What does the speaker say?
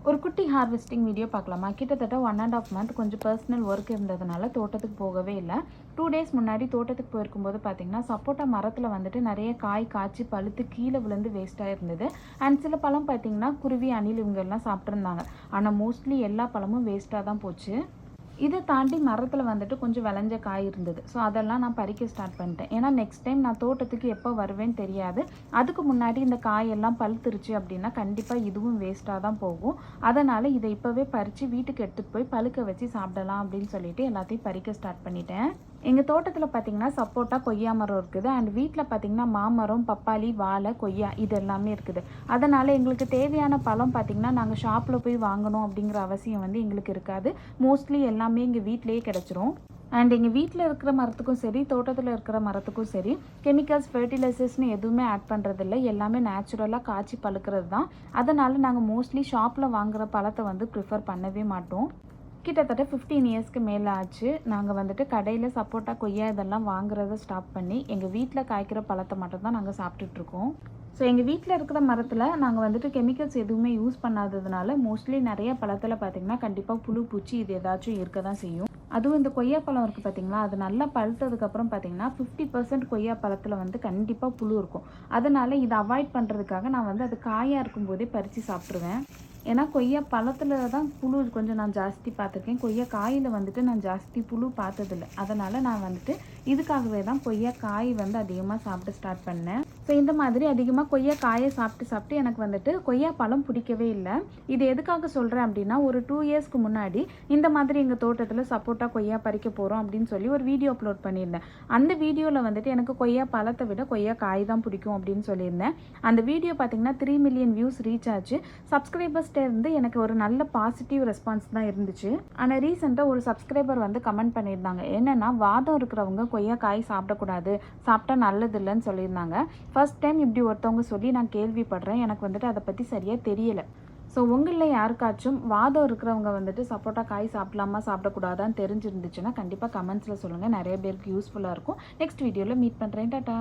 ஒரு குட்டி harvesting video பார்க்கலாமா? கிட்டத்தட்ட 1.5 மந்த் கொஞ்சம் பர்சனல் ஒர்க் இருந்ததுனால தோட்டத்துக்கு போகவே இல்லை. 2 டேஸ் முன்னாடி தோட்டத்துக்கு போயிருக்கும்போது பார்த்தீங்கன்னா, சப்போட்டா மரத்தில் வந்துட்டு நிறைய காய் காய்ச்சி பழுத்து கீழே விழுந்து வேஸ்ட்டாக இருந்தது. அண்ட் சில பழம் பார்த்தீங்கன்னா, குருவி, அணில் இவங்கெல்லாம் சாப்பிட்ருந்தாங்க. ஆனால் மோஸ்ட்லி எல்லா பழமும் வேஸ்ட்டாக தான் போச்சு. இதை தாண்டி மரத்தில் வந்துட்டு கொஞ்சம் விளைஞ்ச காய் இருந்தது. ஸோ அதெல்லாம் நான் பறிக்க ஸ்டார்ட் பண்ணிட்டேன். ஏன்னா நெக்ஸ்ட் டைம் நான் தோட்டத்துக்கு எப்போ வருவேன்னு தெரியாது. அதுக்கு முன்னாடி இந்த காயெல்லாம் பழுத்துருச்சு அப்படின்னா கண்டிப்பாக இதுவும் வேஸ்ட்டாக தான் போகும். அதனால் இதை இப்போவே பறித்து வீட்டுக்கு எடுத்துகிட்டு போய் பழுக்க வச்சு சாப்பிடலாம் அப்படின்னு சொல்லிட்டு எல்லாத்தையும் பறிக்க ஸ்டார்ட் பண்ணிட்டேன். எங்கள் தோட்டத்தில் பார்த்திங்கன்னா சப்போட்டா, கொய்யா மரம் இருக்குது. அண்ட் வீட்டில் பார்த்திங்கன்னா மாமரம், பப்பாளி, வாழை, கொய்யா இது எல்லாமே இருக்குது. அதனால் எங்களுக்கு தேவையான பழம் பார்த்திங்கன்னா நாங்கள் ஷாப்பில் போய் வாங்கணும் அப்படிங்கிற அவசியம் எங்களுக்கு இருக்காது. மோஸ்ட்லி எல்லாமே எங்கள் வீட்டிலேயே கிடச்சிரும். அண்ட் எங்கள் வீட்டில் இருக்கிற மரத்துக்கும் சரி, தோட்டத்தில் இருக்கிற மரத்துக்கும் சரி, கெமிக்கல்ஸ், ஃபெர்டிலைசர்ஸ்னு எதுவுமே ஆட் பண்ணுறதில்ல. எல்லாமே நேச்சுரலாக காய்ச்சி பழுக்கிறது தான். அதனால் நாங்கள் மோஸ்ட்லி ஷாப்பில் வாங்குகிற பழத்தை ப்ரிஃபர் பண்ணவே மாட்டோம். கிட்டத்தட்ட 15 இயர்ஸ்க்கு மேலே ஆச்சு. நாங்கள் கடையில் சப்போட்டா, கொய்யா இதெல்லாம் வாங்குறத ஸ்டாப் பண்ணி எங்கள் வீட்டில் காய்க்கிற பழத்தை மட்டும்தான் நாங்கள் சாப்பிட்டுட்ருக்கோம். ஸோ எங்கள் வீட்டில் இருக்கிற மரத்தில் நாங்கள் கெமிக்கல்ஸ் எதுவுமே யூஸ் பண்ணாததுனால மோஸ்ட்லி நிறைய பழத்தில் பார்த்திங்கன்னா கண்டிப்பாக புழு, பூச்சி இது ஏதாச்சும் இருக்க தான் செய்யும். அதுவும் இந்த கொய்யா பழம் இருக்குது பார்த்திங்களா, அது நல்லா பழுத்ததுக்கப்புறம் பார்த்திங்கன்னா 50% கொய்யா பழத்தில் கண்டிப்பாக புழு இருக்கும். அதனால் இதை அவாய்ட் பண்ணுறதுக்காக நான் அது காயாக இருக்கும்போதே பறித்து சாப்பிட்ருவேன். ஏன்னா கொய்யா பழத்தில் தான் புழு கொஞ்சம் நான் ஜாஸ்தி பார்த்துருக்கேன். கொய்யா காயில் நான் ஜாஸ்தி புழு பார்த்ததில்லை. அதனால் நான் இதுக்காகவே தான் கொய்யா காய் அதிகமாக சாப்பிட ஸ்டார்ட் பண்ணேன். ஸோ இந்த மாதிரி அதிகமாக கொய்யா காயை சாப்பிட்டு எனக்கு கொய்யா பழம் பிடிக்கவே இல்லை. இது எதுக்காக சொல்கிறேன் அப்படின்னா, ஒரு 2 இயர்ஸ்க்கு முன்னாடி இந்த மாதிரி எங்கள் தோட்டத்தில் சப்போட்டா, கொய்யா பறிக்க போகிறோம் அப்படின்னு சொல்லி ஒரு வீடியோ அப்லோட் பண்ணியிருந்தேன். அந்த வீடியோவில் எனக்கு கொய்யா பழத்தை விட கொய்யா காய் தான் பிடிக்கும் அப்படின்னு சொல்லியிருந்தேன். அந்த வீடியோ பார்த்திங்கன்னா 3 மில்லியன் வியூஸ் ரீச் ஆச்சு. சப்ஸ்கிரைபர்ஸ் இருந்து எனக்கு ஒரு நல்ல பாசிட்டிவ் ரெஸ்பான்ஸ் தான் இருந்துச்சு. ஆனால் ரீசெண்டாக ஒரு சப்ஸ்கிரைபர் கமெண்ட் பண்ணியிருந்தாங்க. என்னென்னா, வாதம் இருக்கிறவங்க கொய்யா காய் சாப்பிடக்கூடாது, சாப்பிட்டா நல்லது இல்லைன்னு சொல்லியிருந்தாங்க. ஃபர்ஸ்ட் டைம் இப்படி ஒருத்தவங்க சொல்லி நான் கேள்விப்படுறேன். எனக்கு அதை பற்றி சரியாக தெரியலை. ஸோ உங்களில் யாருக்காச்சும் வாதம் இருக்கிறவங்க சப்போட்டா காய் சாப்பிடலாமா, சாப்பிடக்கூடாதான்னு தெரிஞ்சிருந்துச்சுன்னா கண்டிப்பாக கமெண்ட்ஸில் சொல்லுங்கள். நிறைய பேருக்கு யூஸ்ஃபுல்லாக இருக்கும். நெக்ஸ்ட் வீடியோவில் மீட் பண்ணுறேன். டாட்டா.